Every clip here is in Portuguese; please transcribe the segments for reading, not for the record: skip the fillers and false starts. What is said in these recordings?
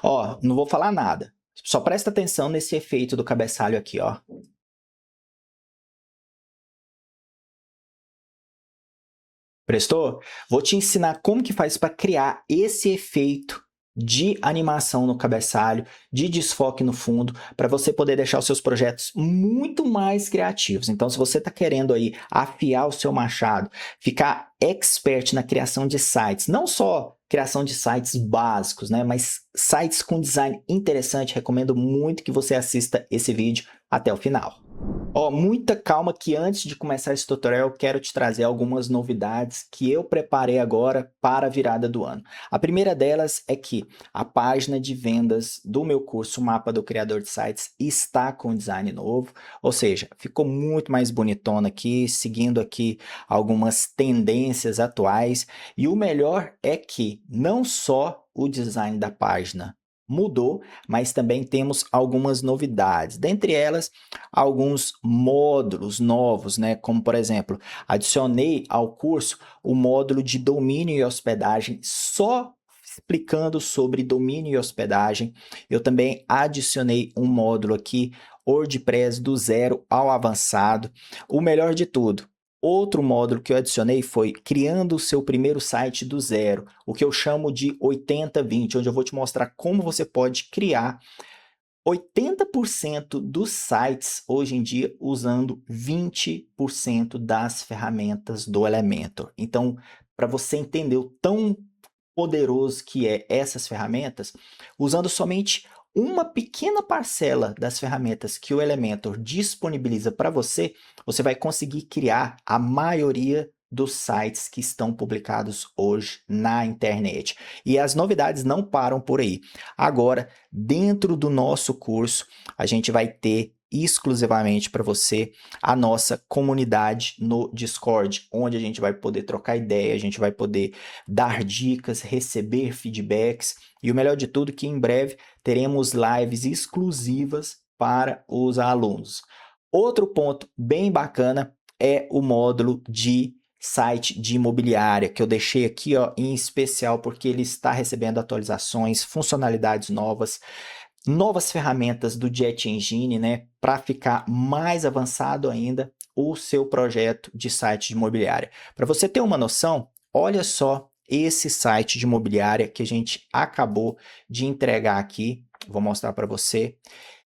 Ó, não vou falar nada. Só presta atenção nesse efeito do cabeçalho aqui, ó. Prestou? Vou te ensinar como que faz para criar esse efeito de animação no cabeçalho, de desfoque no fundo, para você poder deixar os seus projetos muito mais criativos. Então, se você está querendo aí afiar o seu machado, ficar expert na criação de sites, não só criação de sites básicos, né, mas sites com design interessante, recomendo muito que você assista esse vídeo até o final. Ó, muita calma que antes de começar esse tutorial eu quero te trazer algumas novidades que eu preparei agora para a virada do ano. A primeira delas é que a página de vendas do meu curso Mapa do Criador de Sites está com design novo, ou seja, ficou muito mais bonitona aqui, seguindo aqui algumas tendências atuais, e o melhor é que não só o design da página mudou, mas também temos algumas novidades. Dentre elas, alguns módulos novos, né? Como, por exemplo, adicionei ao curso o módulo de domínio e hospedagem, só explicando sobre domínio e hospedagem. Eu também adicionei um módulo aqui, WordPress do zero ao avançado. O melhor de tudo, outro módulo que eu adicionei foi criando o seu primeiro site do zero, o que eu chamo de 80-20, onde eu vou te mostrar como você pode criar 80% dos sites hoje em dia usando 20% das ferramentas do Elementor. Então, para você entender o tão poderoso que é essas ferramentas, usando somente uma pequena parcela das ferramentas que o Elementor disponibiliza para você, você vai conseguir criar a maioria dos sites que estão publicados hoje na internet. E as novidades não param por aí. Agora, dentro do nosso curso, a gente vai ter exclusivamente para você a nossa comunidade no Discord, onde a gente vai poder trocar ideia, a gente vai poder dar dicas, receber feedbacks e o melhor de tudo é que em breve teremos lives exclusivas para os alunos. Outro ponto bem bacana é o módulo de site de imobiliária, que eu deixei aqui ó, em especial porque ele está recebendo atualizações, funcionalidades novas, novas ferramentas do Jet Engine, né, para ficar mais avançado ainda o seu projeto de site de imobiliária. Para você ter uma noção, olha só esse site de imobiliária que a gente acabou de entregar aqui, vou mostrar para você,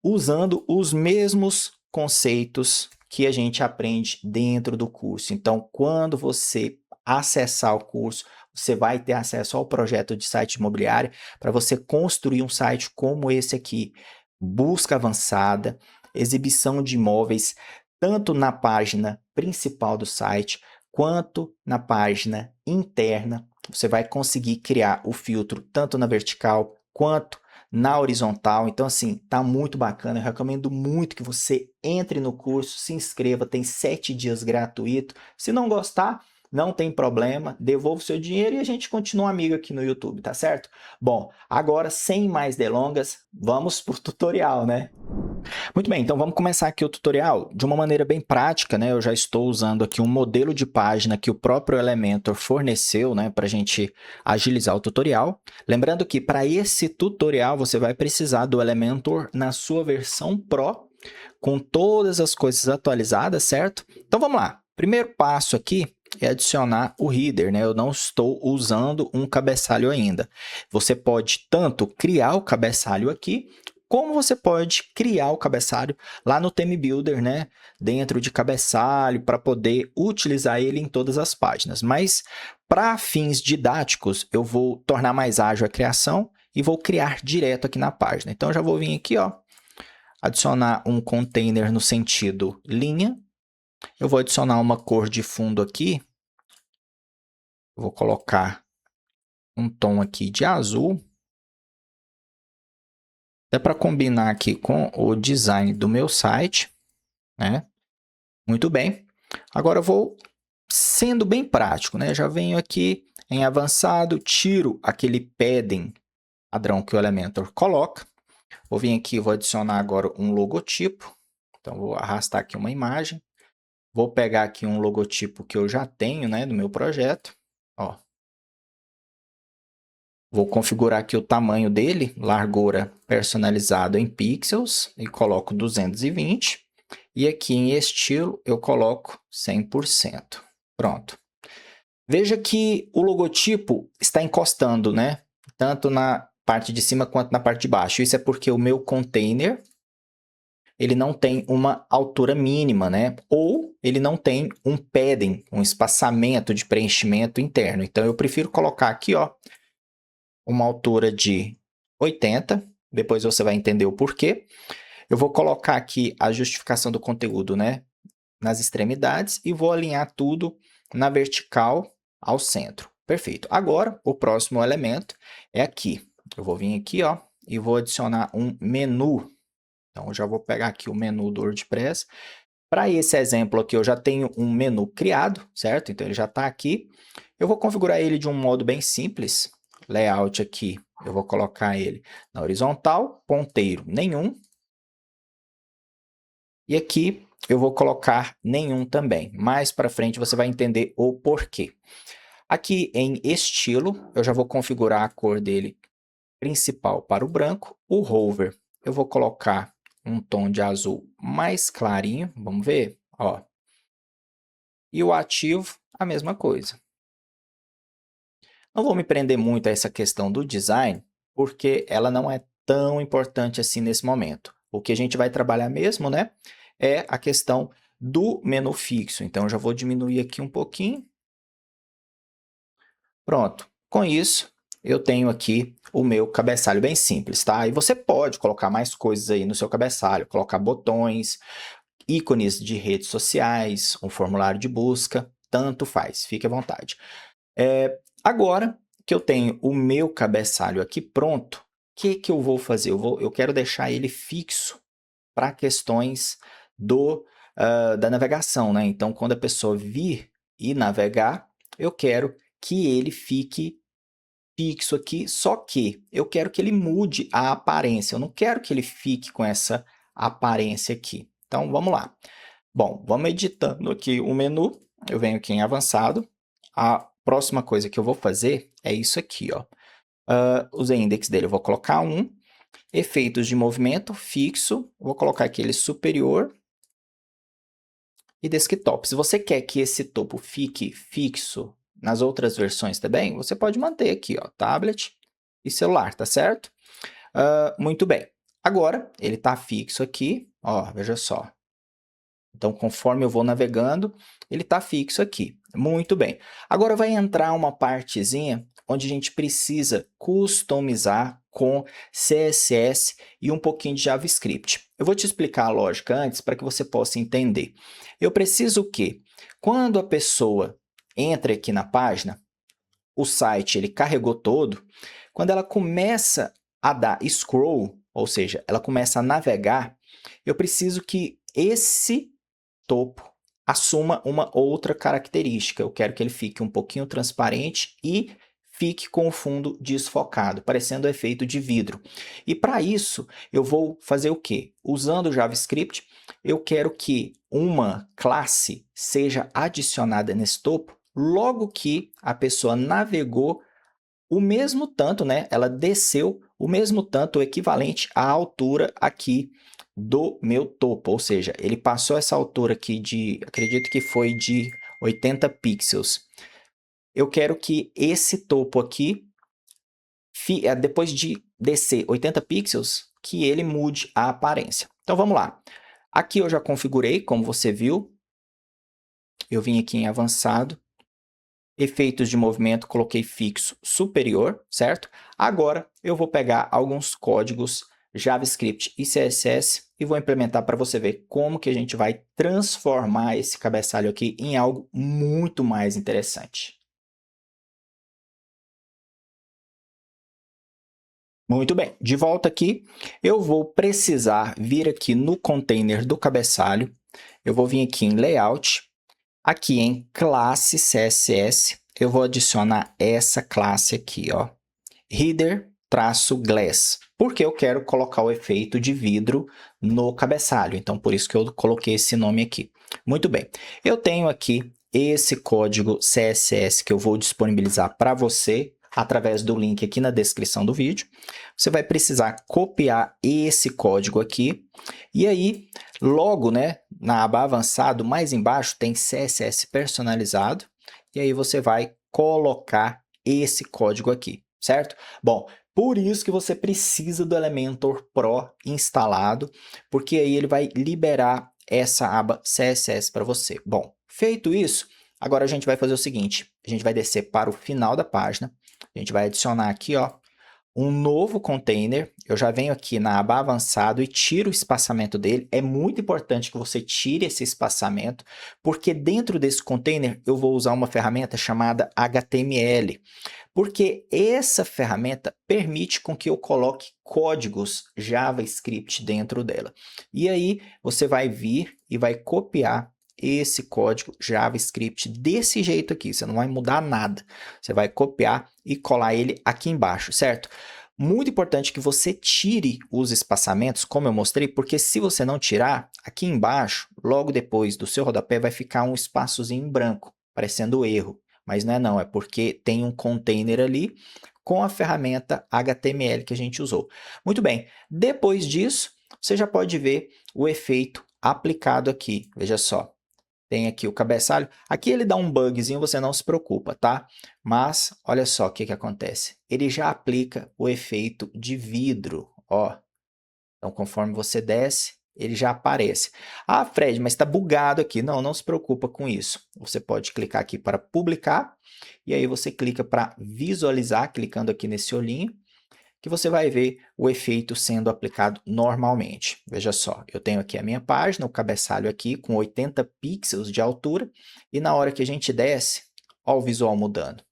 usando os mesmos conceitos que a gente aprende dentro do curso. Então, quando você acessar o curso, você vai ter acesso ao projeto de site imobiliário para você construir um site como esse aqui. Busca avançada, exibição de imóveis, tanto na página principal do site, quanto na página interna. Você vai conseguir criar o filtro tanto na vertical, quanto na horizontal. Então, assim, tá muito bacana. Eu recomendo muito que você entre no curso, se inscreva, tem 7 dias gratuito. Se não gostar, não tem problema, devolva o seu dinheiro e a gente continua amigo aqui no YouTube, tá certo? Bom, agora, sem mais delongas, vamos pro tutorial, né? Muito bem, então vamos começar aqui o tutorial de uma maneira bem prática, né? Eu já estou usando aqui um modelo de página que o próprio Elementor forneceu, né, para a gente agilizar o tutorial. Lembrando que para esse tutorial você vai precisar do Elementor na sua versão Pro, com todas as coisas atualizadas, certo? Então vamos lá. Primeiro passo aqui é adicionar o header, né? Eu não estou usando um cabeçalho ainda. Você pode tanto criar o cabeçalho aqui, como você pode criar o cabeçalho lá no Theme Builder, né? Dentro de cabeçalho, para poder utilizar ele em todas as páginas. Mas, para fins didáticos, eu vou tornar mais ágil a criação e vou criar direto aqui na página. Então, eu já vou vir aqui, ó, adicionar um container no sentido linha. Eu vou adicionar uma cor de fundo aqui. Vou colocar um tom aqui de azul. É para combinar aqui com o design do meu site, né? Muito bem. Agora eu vou sendo bem prático, né? Já venho aqui em avançado, tiro aquele padding padrão que o Elementor coloca. Vou vir aqui, vou adicionar agora um logotipo. Então, vou arrastar aqui uma imagem. Vou pegar aqui um logotipo que eu já tenho, né, do meu projeto. Ó. Vou configurar aqui o tamanho dele, largura personalizado em pixels, e coloco 220. E aqui em estilo eu coloco 100%. Pronto. Veja que o logotipo está encostando, né? Tanto na parte de cima quanto na parte de baixo. Isso é porque o meu container ele não tem uma altura mínima, né? Ou ele não tem um padding, um espaçamento de preenchimento interno. Então eu prefiro colocar aqui, ó, uma altura de 80. Depois você vai entender o porquê. Eu vou colocar aqui a justificação do conteúdo, né, nas extremidades e vou alinhar tudo na vertical ao centro. Perfeito. Agora, o próximo elemento é aqui. Eu vou vir aqui, ó, e vou adicionar um menu. Então, eu já vou pegar aqui o menu do WordPress. Para esse exemplo aqui, eu já tenho um menu criado, certo? Então, ele já está aqui. Eu vou configurar ele de um modo bem simples. Layout aqui, eu vou colocar ele na horizontal, ponteiro nenhum. E aqui eu vou colocar nenhum também. Mais para frente você vai entender o porquê. Aqui em estilo, eu já vou configurar a cor dele principal para o branco. O hover, eu vou colocar um tom de azul mais clarinho. Vamos ver? Ó. E o ativo, a mesma coisa. Não vou me prender muito a essa questão do design, porque ela não é tão importante assim nesse momento. O que a gente vai trabalhar mesmo, né, é a questão do menu fixo. Então, eu já vou diminuir aqui um pouquinho. Pronto. Com isso, eu tenho aqui o meu cabeçalho bem simples, tá? E você pode colocar mais coisas aí no seu cabeçalho, colocar botões, ícones de redes sociais, um formulário de busca, tanto faz, fique à vontade. Agora que eu tenho o meu cabeçalho aqui pronto, o que eu vou fazer? Eu quero deixar ele fixo para questões da navegação, né? Então, quando a pessoa vir e navegar, eu quero que ele fique fixo aqui, só que eu quero que ele mude a aparência, eu não quero que ele fique com essa aparência aqui. Então, vamos lá. Bom, vamos editando aqui o menu, eu venho aqui em avançado, a próxima coisa que eu vou fazer é isso aqui, ó. Os index dele eu vou colocar 1, efeitos de movimento fixo, vou colocar aqui ele superior e desktop. Se você quer que esse topo fique fixo nas outras versões também, você pode manter aqui, ó, tablet e celular, tá certo? Muito bem. Agora, ele está fixo aqui, ó, veja só. Então, conforme eu vou navegando, ele está fixo aqui. Muito bem. Agora vai entrar uma partezinha onde a gente precisa customizar com CSS e um pouquinho de JavaScript. Eu vou te explicar a lógica antes para que você possa entender. Eu preciso que, quando a pessoa entra aqui na página, o site ele carregou todo, quando ela começa a dar scroll, ou seja, ela começa a navegar, eu preciso que esse topo assuma uma outra característica. Eu quero que ele fique um pouquinho transparente e fique com o fundo desfocado, parecendo o efeito de vidro. E para isso, eu vou fazer o quê? Usando o JavaScript, eu quero que uma classe seja adicionada nesse topo logo que a pessoa navegou o mesmo tanto, né? Ela desceu o mesmo tanto, o equivalente à altura aqui do meu topo, ou seja, ele passou essa altura aqui de, acredito que foi de 80 pixels. Eu quero que esse topo aqui, depois de descer 80 pixels, que ele mude a aparência. Então vamos lá. Aqui eu já configurei, como você viu. Eu vim aqui em avançado. Efeitos de movimento, coloquei fixo superior, certo? Agora eu vou pegar alguns códigos JavaScript e CSS e vou implementar para você ver como que a gente vai transformar esse cabeçalho aqui em algo muito mais interessante. Muito bem, de volta aqui, eu vou precisar vir aqui no container do cabeçalho, eu vou vir aqui em Layout, aqui em Classe CSS, eu vou adicionar essa classe aqui, ó, Header-Glass, porque eu quero colocar o efeito de vidro no cabeçalho, então por isso que eu coloquei esse nome aqui. Muito bem, eu tenho aqui esse código CSS que eu vou disponibilizar para você através do link aqui na descrição do vídeo. Você vai precisar copiar esse código aqui. E aí, logo, né, na aba avançado, mais embaixo tem CSS personalizado. E aí você vai colocar esse código aqui, certo? Bom, por isso que você precisa do Elementor Pro instalado, porque aí ele vai liberar essa aba CSS para você. Bom, feito isso, agora a gente vai fazer o seguinte, a gente vai descer para o final da página, a gente vai adicionar aqui, ó, um novo container. Eu já venho aqui na aba avançado e tiro o espaçamento dele. É muito importante que você tire esse espaçamento, porque dentro desse container eu vou usar uma ferramenta chamada HTML, porque essa ferramenta permite com que eu coloque códigos JavaScript dentro dela. E aí você vai vir e vai copiar esse código JavaScript desse jeito aqui, você não vai mudar nada, você vai copiar e colar ele aqui embaixo, certo? Muito importante que você tire os espaçamentos, como eu mostrei, porque se você não tirar, aqui embaixo, logo depois do seu rodapé, vai ficar um espaçozinho em branco, parecendo erro, mas não, é porque tem um container ali com a ferramenta HTML que a gente usou. Muito bem, depois disso, você já pode ver o efeito aplicado aqui, veja só. Tem aqui o cabeçalho. Aqui ele dá um bugzinho, você não se preocupa, tá? Mas olha só o que acontece. Ele já aplica o efeito de vidro, ó. Então, conforme você desce, ele já aparece. Ah, Fred, mas está bugado aqui. Não, não se preocupa com isso. Você pode clicar aqui para publicar, e aí você clica para visualizar, clicando aqui nesse olhinho, que você vai ver o efeito sendo aplicado normalmente. Veja só, eu tenho aqui a minha página, o cabeçalho aqui com 80 pixels de altura, e na hora que a gente desce, ó o visual mudando.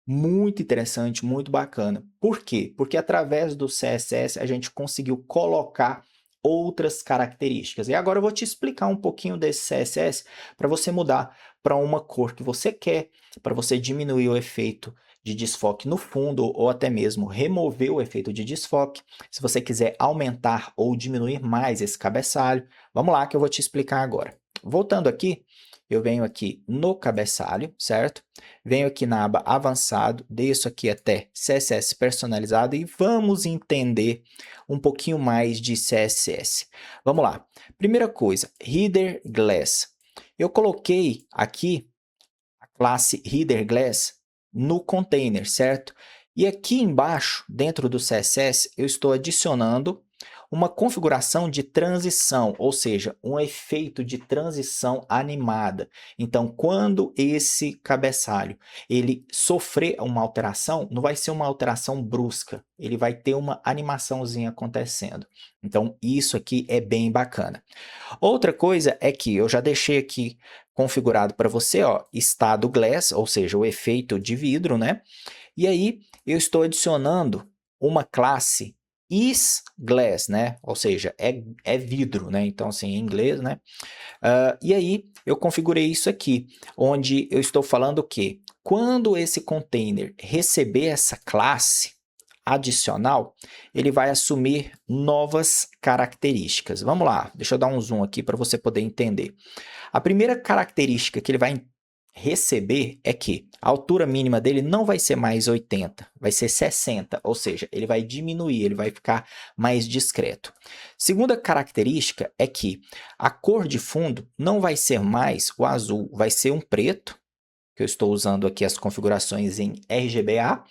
Muito interessante, muito bacana. Por quê? Porque através do CSS a gente conseguiu colocar outras características. E agora eu vou te explicar um pouquinho desse CSS para você mudar para uma cor que você quer, para você diminuir o efeito de desfoque no fundo ou até mesmo remover o efeito de desfoque. Se você quiser aumentar ou diminuir mais esse cabeçalho, vamos lá que eu vou te explicar agora. Voltando aqui, eu venho aqui no cabeçalho, certo? Venho aqui na aba avançado, desço aqui até CSS personalizado e vamos entender um pouquinho mais de CSS. Vamos lá. Primeira coisa, Header Glass. Eu coloquei aqui a classe Header Glass no container, certo? E aqui embaixo, dentro do CSS, eu estou adicionando uma configuração de transição, ou seja, um efeito de transição animada. Então, quando esse cabeçalho ele sofrer uma alteração, não vai ser uma alteração brusca, ele vai ter uma animaçãozinha acontecendo. Então, isso aqui é bem bacana. Outra coisa é que eu já deixei aqui configurado para você, ó, estado glass, ou seja, o efeito de vidro, né? E aí eu estou adicionando uma classe isGlass, né? Ou seja, é vidro, né? Então, assim, em inglês, né? E aí eu configurei isso aqui, onde eu estou falando que quando esse container receber essa classe adicional, ele vai assumir novas características. Vamos lá, deixa eu dar um zoom aqui para você poder entender. A primeira característica que ele vai receber é que a altura mínima dele não vai ser mais 80, vai ser 60, ou seja, ele vai diminuir, ele vai ficar mais discreto. Segunda característica é que a cor de fundo não vai ser mais o azul, vai ser um preto, que eu estou usando aqui as configurações em RGBA,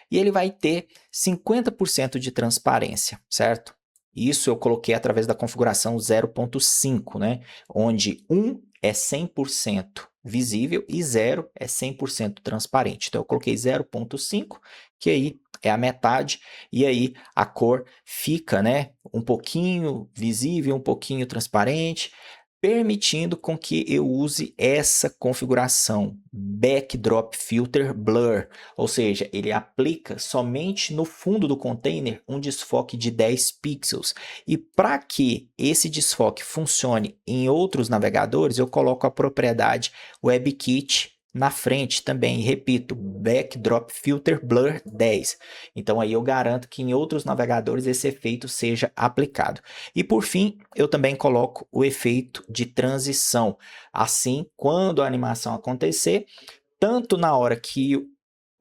e ele vai ter 50% de transparência, certo? Isso eu coloquei através da configuração 0.5, né? Onde 1 é 100% visível e 0 é 100% transparente. Então, eu coloquei 0.5, que aí é a metade, e aí a cor fica, né, um pouquinho visível, um pouquinho transparente, permitindo com que eu use essa configuração Backdrop Filter Blur, ou seja, ele aplica somente no fundo do container um desfoque de 10 pixels. E para que esse desfoque funcione em outros navegadores, eu coloco a propriedade WebKit na frente também, repito, Backdrop Filter Blur 10. Então aí eu garanto que em outros navegadores esse efeito seja aplicado. E por fim, eu também coloco o efeito de transição. Assim, quando a animação acontecer, tanto na hora que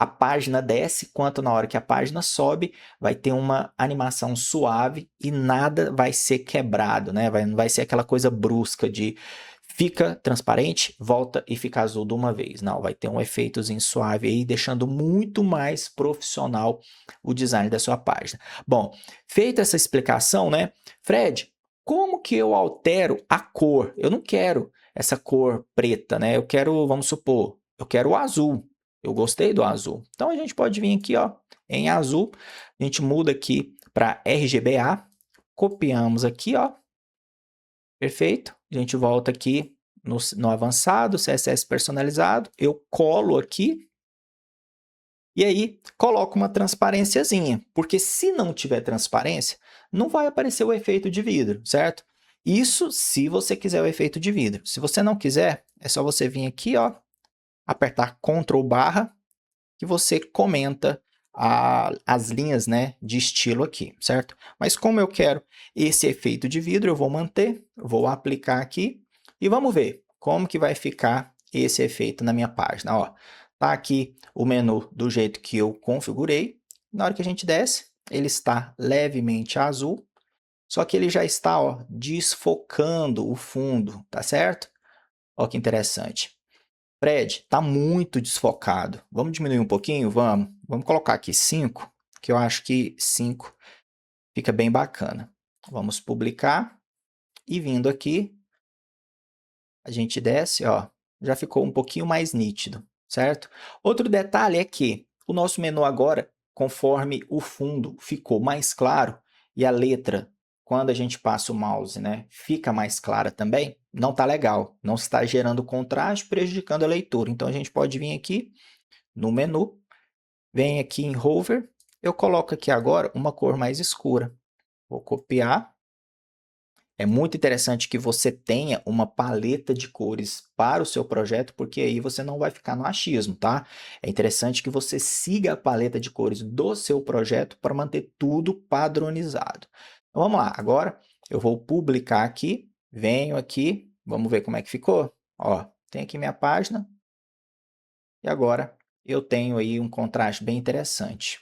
a página desce, quanto na hora que a página sobe, vai ter uma animação suave e nada vai ser quebrado, né? Não vai ser aquela coisa brusca de fica transparente, volta e fica azul de uma vez. Não, vai ter um efeitozinho suave aí, deixando muito mais profissional o design da sua página. Bom, feita essa explicação, né? Fred, como que eu altero a cor? Eu não quero essa cor preta, né? Eu quero, vamos supor, eu quero o azul. Eu gostei do azul. Então a gente pode vir aqui, ó, em azul, a gente muda aqui para RGBA, copiamos aqui, ó, perfeito. A gente volta aqui no avançado, CSS personalizado, eu colo aqui e aí coloco uma transparênciazinha, porque se não tiver transparência, não vai aparecer o efeito de vidro, certo? Isso se você quiser o efeito de vidro. Se você não quiser, é só você vir aqui, ó, apertar Ctrl barra, que você comenta as linhas, né, de estilo aqui, certo? Mas como eu quero esse efeito de vidro, eu vou manter, vou aplicar aqui e vamos ver como que vai ficar esse efeito na minha página. Ó, tá aqui o menu do jeito que eu configurei. Na hora que a gente desce, ele está levemente azul, só que ele já está, ó, desfocando o fundo, tá certo? Ó que interessante. Fred, tá muito desfocado. Vamos diminuir um pouquinho? Vamos. Vamos colocar aqui 5, que eu acho que 5 fica bem bacana. Vamos publicar e vindo aqui, a gente desce, ó, já ficou um pouquinho mais nítido, certo? Outro detalhe é que o nosso menu agora, conforme o fundo ficou mais claro e a letra, quando a gente passa o mouse, né, fica mais clara também, não tá legal, não está gerando contraste, prejudicando a leitura. Então a gente pode vir aqui no menu, vem aqui em Hover, eu coloco aqui agora uma cor mais escura. Vou copiar. É muito interessante que você tenha uma paleta de cores para o seu projeto, porque aí você não vai ficar no achismo, tá? É interessante que você siga a paleta de cores do seu projeto para manter tudo padronizado. Então, vamos lá, agora eu vou publicar aqui, venho aqui, vamos ver como é que ficou. Ó, tem aqui minha página e agora eu tenho aí um contraste bem interessante.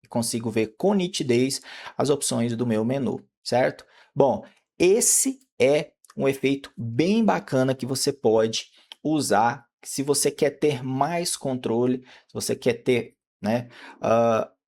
Consigo ver com nitidez as opções do meu menu, certo? Bom, esse é um efeito bem bacana que você pode usar se você quer ter mais controle, se você quer ter, né,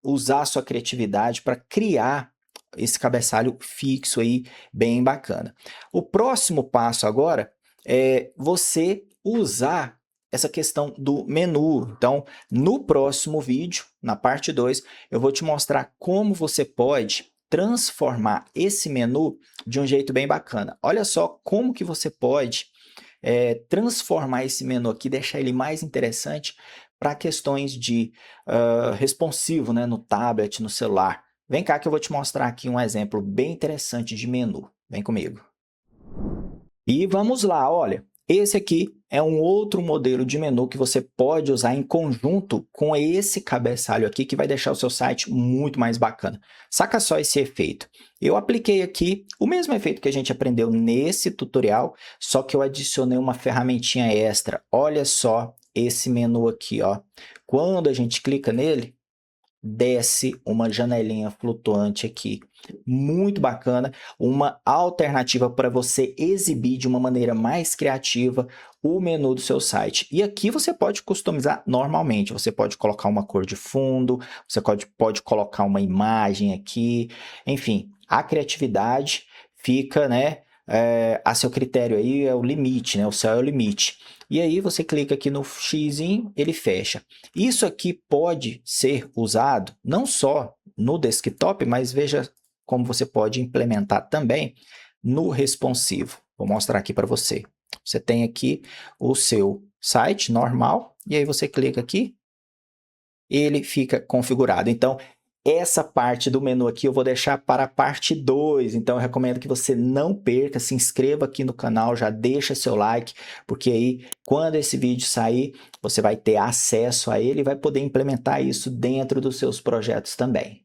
usar a sua criatividade para criar esse cabeçalho fixo aí, bem bacana. O próximo passo agora é você usar essa questão do menu. Então, no próximo vídeo, na parte 2, eu vou te mostrar como você pode transformar esse menu de um jeito bem bacana. Olha só como que você pode transformar esse menu aqui, deixar ele mais interessante para questões de responsivo, né, no tablet, no celular. Vem cá que eu vou te mostrar aqui um exemplo bem interessante de menu. Vem comigo. E vamos lá, olha. Esse aqui é um outro modelo de menu que você pode usar em conjunto com esse cabeçalho aqui, que vai deixar o seu site muito mais bacana. Saca só esse efeito. Eu apliquei aqui o mesmo efeito que a gente aprendeu nesse tutorial, só que eu adicionei uma ferramentinha extra. Olha só esse menu aqui, ó. Quando a gente clica nele, desce uma janelinha flutuante aqui, muito bacana, uma alternativa para você exibir de uma maneira mais criativa o menu do seu site. E aqui você pode customizar normalmente, você pode colocar uma cor de fundo, você pode colocar uma imagem aqui, enfim, a criatividade fica, né, a seu critério aí, é o limite, né, o céu é o limite. E aí você clica aqui no X, ele fecha. Isso aqui pode ser usado não só no desktop, mas veja como você pode implementar também no responsivo. Vou mostrar aqui para você. Você tem aqui o seu site normal, e aí você clica aqui, ele fica configurado. Então, essa parte do menu aqui eu vou deixar para a parte 2, então eu recomendo que você não perca, se inscreva aqui no canal, já deixa seu like, porque aí quando esse vídeo sair, você vai ter acesso a ele e vai poder implementar isso dentro dos seus projetos também.